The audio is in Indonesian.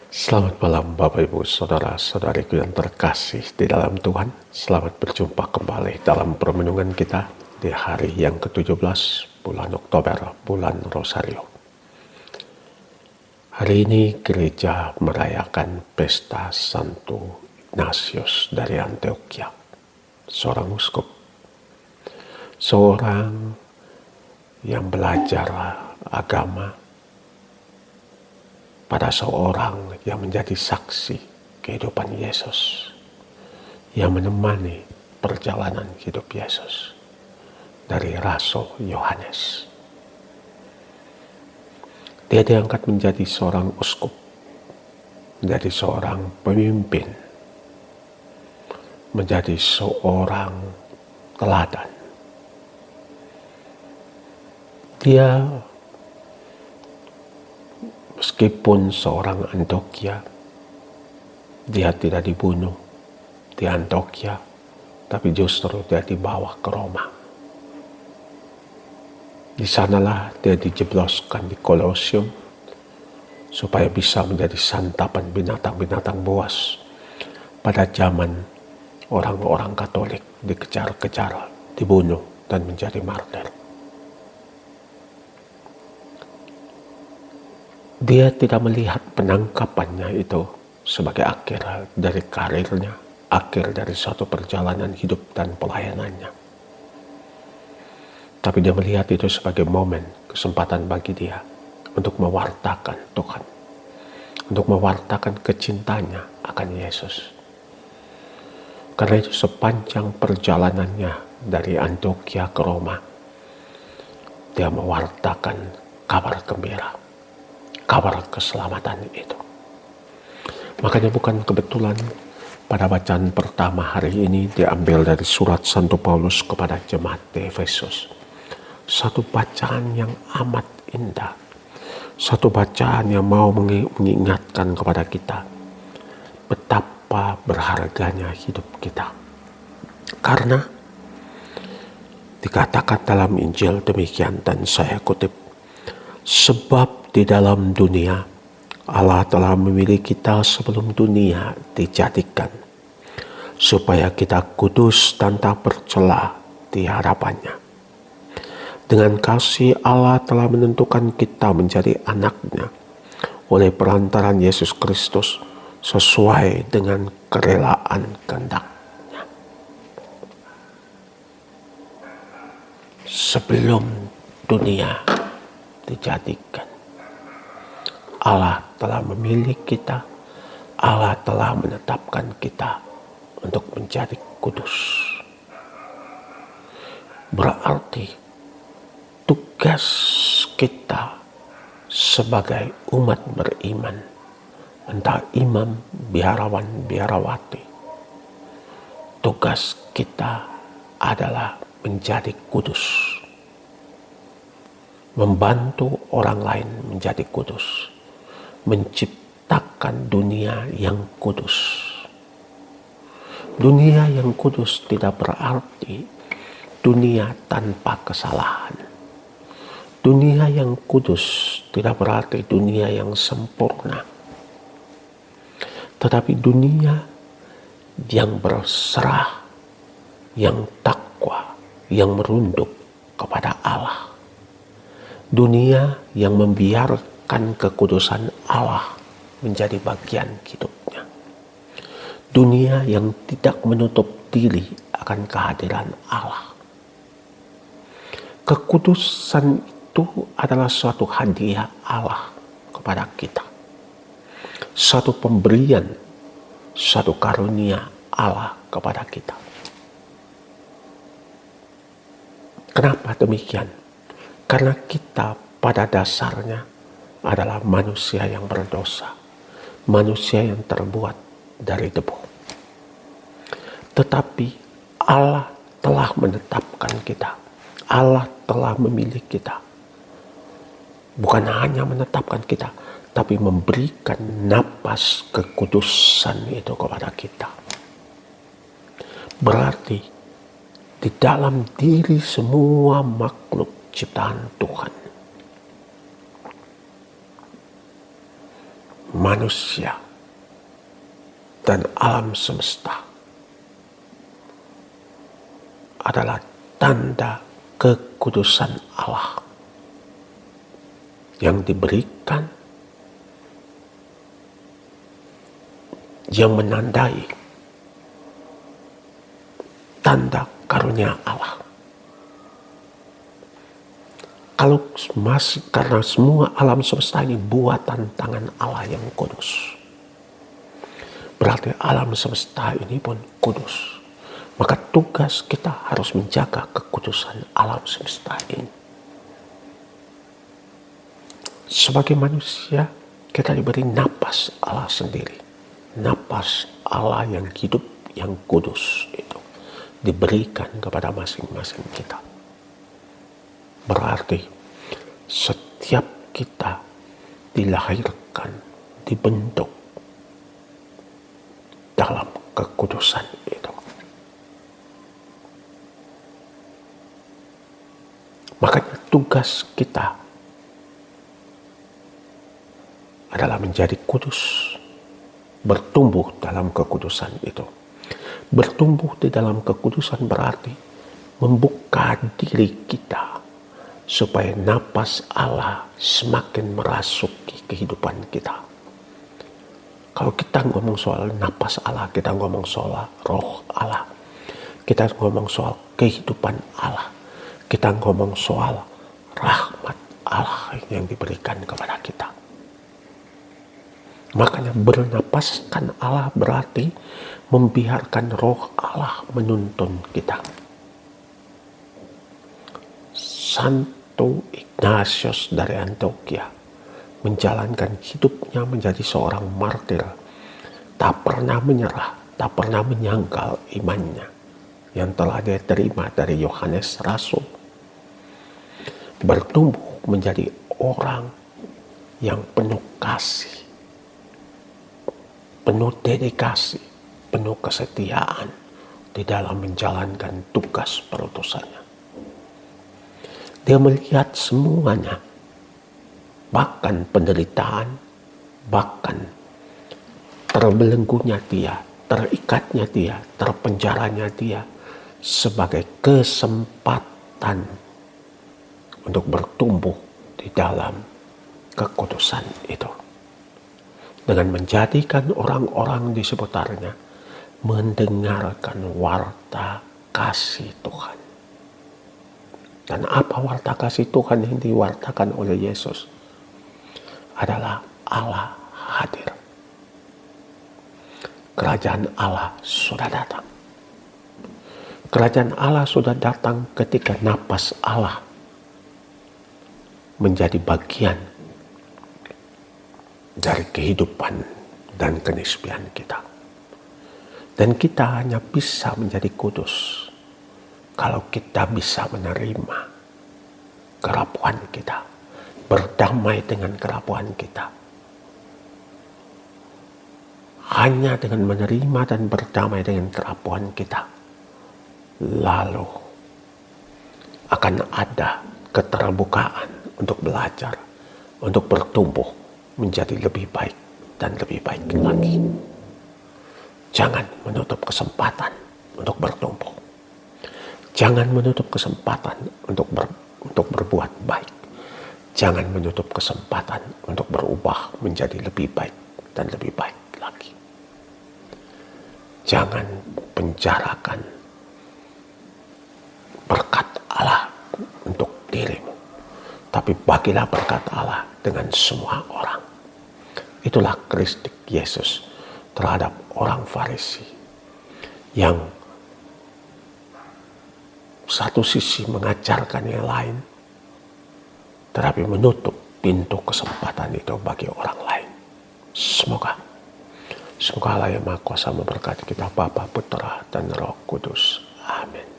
Selamat malam Bapak Ibu Saudara-saudariku yang terkasih di dalam Tuhan. Selamat berjumpa kembali dalam permenungan kita di hari yang ke-17 bulan Oktober, bulan Rosario. Hari ini gereja merayakan pesta Santo Ignatius dari Antioquia, seorang uskup, seorang yang belajar agama pada seorang yang menjadi saksi kehidupan Yesus, yang menemani perjalanan hidup Yesus dari Rasul Yohanes. Dia diangkat menjadi seorang uskup, menjadi seorang pemimpin, menjadi seorang teladan. Dia meskipun seorang Antioquia, dia tidak dibunuh di Antioquia, tapi justru dia dibawa ke Roma. Di sanalah dia dijebloskan di Kolosium supaya bisa menjadi santapan binatang-binatang buas pada zaman orang-orang Katolik dikejar-kejar, dibunuh dan menjadi martir. Dia tidak melihat penangkapannya itu sebagai akhir dari karirnya, akhir dari suatu perjalanan hidup dan pelayanannya. Tapi dia melihat itu sebagai momen, kesempatan bagi dia untuk mewartakan Tuhan, untuk mewartakan kecintanya akan Yesus. Karena itu sepanjang perjalanannya dari Antioquia ke Roma, dia mewartakan kabar gembira, kabar keselamatan itu. Makanya bukan kebetulan pada bacaan pertama hari ini diambil dari surat Santo Paulus kepada jemaat di Efesus. Satu bacaan yang amat indah. Satu bacaan yang mau mengingatkan kepada kita betapa berharganya hidup kita. Karena dikatakan dalam Injil demikian, dan saya kutip, sebab di dalam dunia Allah telah memilih kita sebelum dunia dijadikan, supaya kita kudus dan tak bercela di hadapannya. Dengan kasih Allah telah menentukan kita menjadi anak-Nya oleh perantaran Yesus Kristus sesuai dengan kerelaan kehendak-Nya. Sebelum dunia dijadikan, Allah telah memilih kita, Allah telah menetapkan kita untuk menjadi kudus. Berarti tugas kita sebagai umat beriman, entah imam, biarawan, biarawati, tugas kita adalah menjadi kudus, membantu orang lain menjadi kudus, menciptakan dunia yang kudus. Dunia yang kudus tidak berarti dunia tanpa kesalahan. Dunia yang kudus tidak berarti dunia yang sempurna. Tetapi dunia yang berserah, yang takwa, yang merunduk kepada Allah. Dunia yang membiarkan kekudusan Allah menjadi bagian hidupnya. Dunia yang tidak menutup diri akan kehadiran Allah. Kekudusan itu adalah suatu hadiah Allah kepada kita. Satu pemberian, satu karunia Allah kepada kita. Kenapa demikian? Karena kita pada dasarnya adalah manusia yang berdosa, manusia yang terbuat dari debu. Tetapi Allah telah menetapkan kita, Allah telah memilih kita. Bukan hanya menetapkan kita, tapi memberikan napas kekudusan itu kepada kita. Berarti di dalam diri semua makhluk ciptaan Tuhan, manusia dan alam semesta adalah tanda kekudusan Allah yang diberikan, yang menandai tanda karunia Allah. Kalau masih karena semua alam semesta ini buatan tangan Allah yang kudus, berarti alam semesta ini pun kudus. Maka tugas kita harus menjaga kekudusan alam semesta ini. Sebagai manusia, kita diberi napas Allah sendiri. Napas Allah yang hidup, yang kudus itu diberikan kepada masing-masing kita. Berarti setiap kita dilahirkan, dibentuk dalam kekudusan itu. Makanya tugas kita adalah menjadi kudus, bertumbuh dalam kekudusan itu. Bertumbuh di dalam kekudusan berarti membuka diri kita supaya napas Allah semakin merasuki kehidupan kita. Kalau kita ngomong soal napas Allah, kita ngomong soal roh Allah, kita ngomong soal kehidupan Allah, kita ngomong soal rahmat Allah yang diberikan kepada kita. Makanya bernapaskan Allah berarti membiarkan roh Allah menuntun kita. Santo Ignatius dari Antioquia menjalankan hidupnya menjadi seorang martir, tak pernah menyerah, tak pernah menyangkal imannya yang telah dia terima dari Yohanes Rasul. Bertumbuh menjadi orang yang penuh kasih, penuh dedikasi, penuh kesetiaan di dalam menjalankan tugas perutusannya. Dia melihat semuanya, bahkan penderitaan, bahkan terbelenggunya dia, terikatnya dia, terpenjaranya dia, sebagai kesempatan untuk bertumbuh di dalam kekudusan itu. Dengan menjadikan orang-orang di sekitarnya mendengarkan warta kasih Tuhan. Dan apa warta kasih Tuhan yang diwartakan oleh Yesus? Adalah Allah hadir. Kerajaan Allah sudah datang. Kerajaan Allah sudah datang ketika napas Allah menjadi bagian dari kehidupan dan kenisbian kita. Dan kita hanya bisa menjadi kudus kalau kita bisa menerima kerapuhan kita, berdamai dengan kerapuhan kita. Hanya dengan menerima dan berdamai dengan kerapuhan kita, lalu akan ada keterbukaan untuk belajar, untuk bertumbuh menjadi lebih baik dan lebih baik lagi. Jangan menutup kesempatan untuk bertumbuh. Jangan menutup kesempatan untuk berbuat baik. Jangan menutup kesempatan untuk berubah menjadi lebih baik dan lebih baik lagi. Jangan penjarakan berkat Allah untuk dirimu, tapi bagilah berkat Allah dengan semua orang. Itulah karakteristik Yesus terhadap orang Farisi yang satu sisi mengajarkan yang lain, tetapi menutup pintu kesempatan itu bagi orang lain. Semoga Allah yang Maha Kuasa memberkati kita, Bapa, Putra, dan Roh Kudus. Amin.